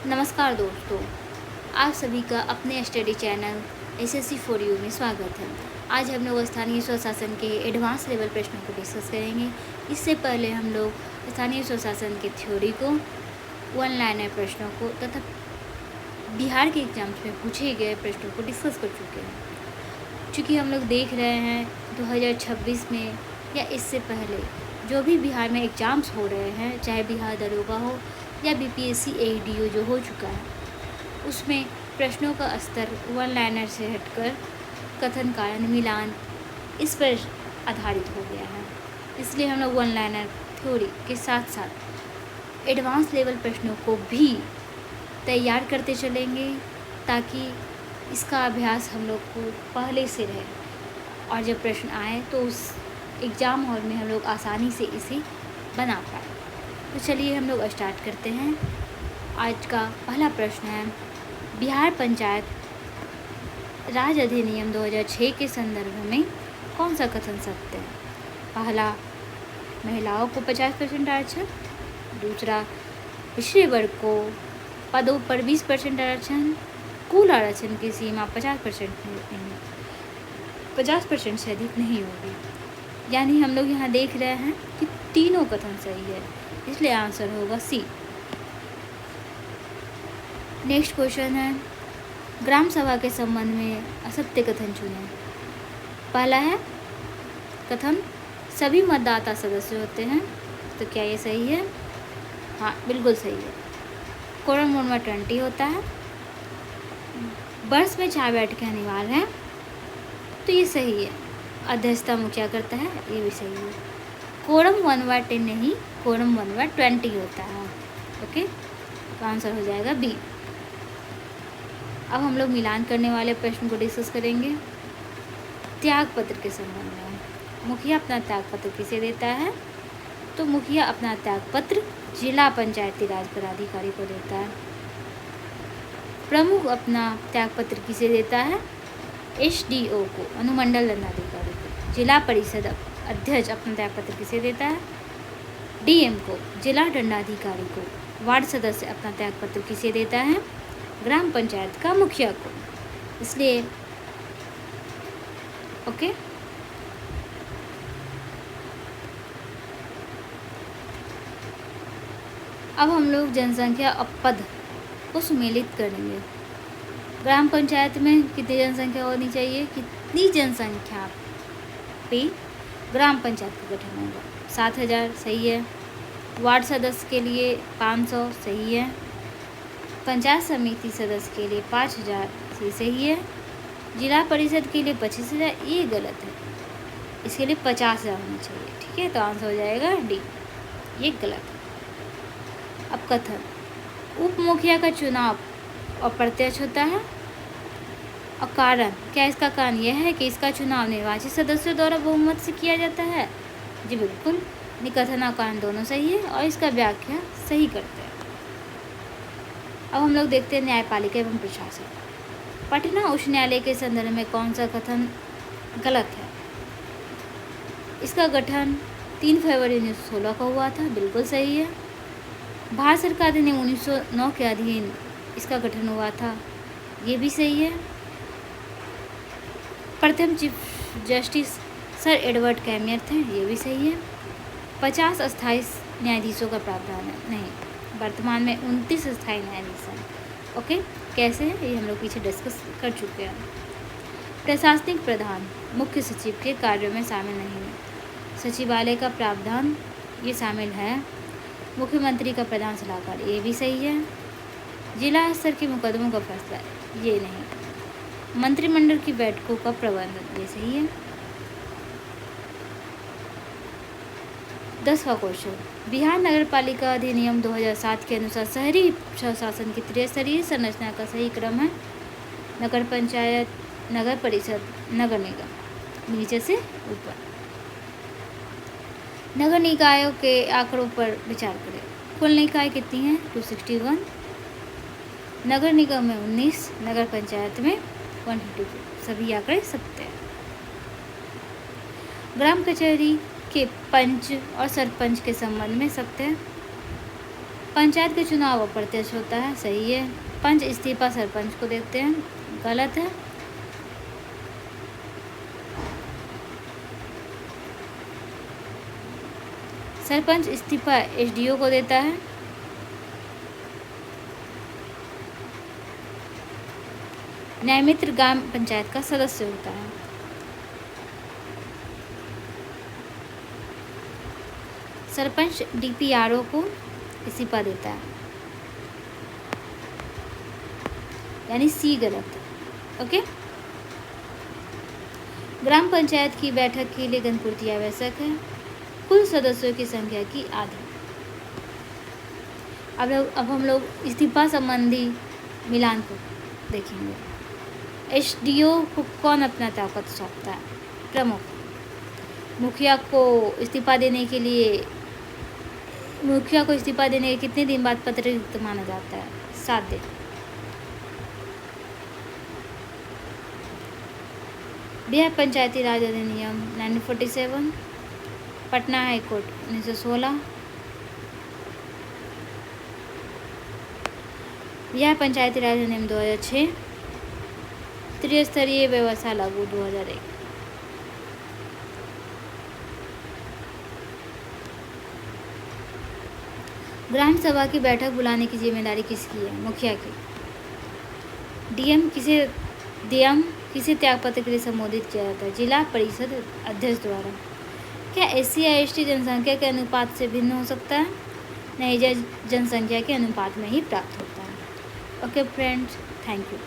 नमस्कार दोस्तों, आप सभी का अपने study channel SSC for you में स्वागत है। आज हम लोग स्थानीय स्वशासन के एडवांस लेवल प्रश्नों को डिस्कस करेंगे। इससे पहले हम लोग स्थानीय स्वशासन के थ्योरी को, वन लाइनर प्रश्नों को तथा बिहार के एग्जाम्स में पूछे गए प्रश्नों को डिस्कस कर चुके हैं। चूँकि हम लोग देख रहे हैं 2026 में या इससे पहले जो भी बिहार में एग्ज़ाम्स हो रहे हैं, चाहे बिहार दरोगा हो या बीपीएससी एईडीओ जो हो चुका है, उसमें प्रश्नों का स्तर वन लाइनर से हटकर कथन कारण मिलान इस पर आधारित हो गया है। इसलिए हम लोग वन लाइनर थ्योरी के साथ साथ एडवांस लेवल प्रश्नों को भी तैयार करते चलेंगे, ताकि इसका अभ्यास हम लोग को पहले से रहे और जब प्रश्न आए तो उस एग्ज़ाम हॉल में हम लोग आसानी से इसे बना पाए। तो चलिए हम लोग स्टार्ट करते हैं। आज का पहला प्रश्न है, बिहार पंचायत राज अधिनियम 2006 के संदर्भ में कौन सा कथन सत्य है? पहला, महिलाओं को 50% आरक्षण। दूसरा, पिछड़े वर्ग को पदों पर 20% आरक्षण। कुल आरक्षण की सीमा 50% नहीं, 50% से अधिक नहीं होगी। यानी हम लोग यहाँ देख रहे हैं कि तीनों कथन सही है, इसलिए आंसर होगा सी। नेक्स्ट क्वेश्चन है, ग्राम सभा के संबंध में असत्य कथन चुनें। पहला है कथन, सभी मतदाता सदस्य होते हैं। तो क्या ये सही है? हाँ, बिल्कुल सही है। कोरम 1/20 होता है। वर्ष में 4 बैठकें अनिवार्य हैं। तो ये सही है। अध्यक्षता मुखिया करता है, ये भी सही है। कोरम 1/10 नहीं, कोरम 1/20 होता है। ओके, तो आंसर हो जाएगा बी। अब हम लोग मिलान करने वाले प्रश्न को डिस्कस करेंगे। त्याग पत्र के संबंध में, मुखिया अपना त्याग पत्र किसे देता है? तो मुखिया अपना त्याग पत्र जिला पंचायती राज पदाधिकारी को देता है। प्रमुख अपना त्याग पत्र किसे देता है? एसडीओ को, अनुमंडल दंडाधिकारी को। जिला परिषद अध्यक्ष अपना त्याग पत्र किसे देता है? डीएम को, जिला दंडाधिकारी को। वार्ड सदस्य अपना त्याग पत्र किसे देता है? ग्राम पंचायत का मुखिया को। इसलिए ओके, अब हम लोग जनसंख्या और पद को सुमेलित करेंगे। ग्राम पंचायत में कितनी जनसंख्या होनी चाहिए? कितनी जनसंख्या पे ग्राम पंचायत का गठन होगा? 7000 सही है। वार्ड सदस्य के लिए 500 सही है। पंचायत समिति सदस्य के लिए 5000 सही है। जिला परिषद के लिए 25,000, ये गलत है। इसके लिए 50,000 होना चाहिए। ठीक है, तो आंसर हो जाएगा डी, ये गलत है। अब कथन, उप मुखिया का चुनाव अप्रत्यक्ष होता है। और कारण, क्या इसका कारण यह है कि इसका चुनाव निर्वाचित सदस्यों द्वारा बहुमत से किया जाता है? जी बिल्कुल, कथन और कारण दोनों सही है और इसका व्याख्या सही करते हैं। अब हम लोग देखते हैं न्यायपालिका एवं प्रशासन। पटना उच्च न्यायालय के संदर्भ में कौन सा कथन गलत है? इसका गठन 3 फरवरी 1916 को हुआ था, बिल्कुल सही है। भारत सरकार अधिनियम 1909 के अधीन इसका गठन हुआ था, ये भी सही है। प्रथम चीफ जस्टिस सर एडवर्ड कैमियर थे, ये भी सही है। 50 अस्थायी न्यायाधीशों का प्रावधान है, नहीं, वर्तमान में 29 अस्थायी न्यायाधीश हैं। ओके, कैसे है ये हम लोग पीछे डिस्कस कर चुके हैं। प्रशासनिक प्रधान मुख्य सचिव के कार्यों में शामिल नहीं है। सचिवालय का प्रावधान ये शामिल है। मुख्यमंत्री का प्रधान सलाहकार, ये भी सही है। जिला स्तर के मुकदमों का फैसला, ये नहीं। मंत्रिमंडल की बैठकों का प्रबंधन, ये सही है। 10वां क्वेश्चन, बिहार नगर पालिका अधिनियम 2007 के अनुसार शहरी प्रशासन की त्रिस्तरीय संरचना का सही क्रम है? नगर पंचायत, नगर परिषद, नगर निगम, नीचे से ऊपर। नगर निकायों के आंकड़ों पर विचार करें। कुल निकाय कितनी है? 261। नगर निगम में 19, नगर पंचायत में 152। सभी आंकड़े सत्य हैं। ग्राम कचहरी के पंच और सरपंच के संबंध में सत्य है। पंचायत के चुनाव अप्रत्यक्ष होता है, सही है। पंच इस्तीफा सरपंच को देते हैं, गलत है। सरपंच इस्तीफा एसडीओ को देता है। न्यायमित्र ग्राम पंचायत का सदस्य होता है। सरपंच डीपीआरओ को इस्तीफा देता है, यानी सी गलत। ओके। ग्राम पंचायत की बैठक के लिए गणपूर्ति आवश्यक है, कुल सदस्यों की संख्या की आधी। अब हम लोग इस्तीफा संबंधी मिलान को देखेंगे। एसडीओ को कौन अपना ताकत सौंपता है? प्रमुख। मुखिया को इस्तीफा देने के कितने दिन बाद पत्र युक्त माना जाता है? 7 दिन। बिहार पंचायती राज अधिनियम 1947, पटना हाई कोर्ट 1916, बिहार पंचायती राज अधिनियम 2006, त्रिस्तरीय व्यवस्था लागू 2001। ग्राम सभा की बैठक बुलाने की जिम्मेदारी किसकी है? मुखिया की। डीएम किसे त्यागपत्र के लिए संबोधित किया जाता है? जिला परिषद अध्यक्ष द्वारा। क्या SC या ST जनसंख्या के अनुपात से भिन्न हो सकता है? नहीं, जनसंख्या के अनुपात में ही प्राप्त होता है। Okay friends, thank you.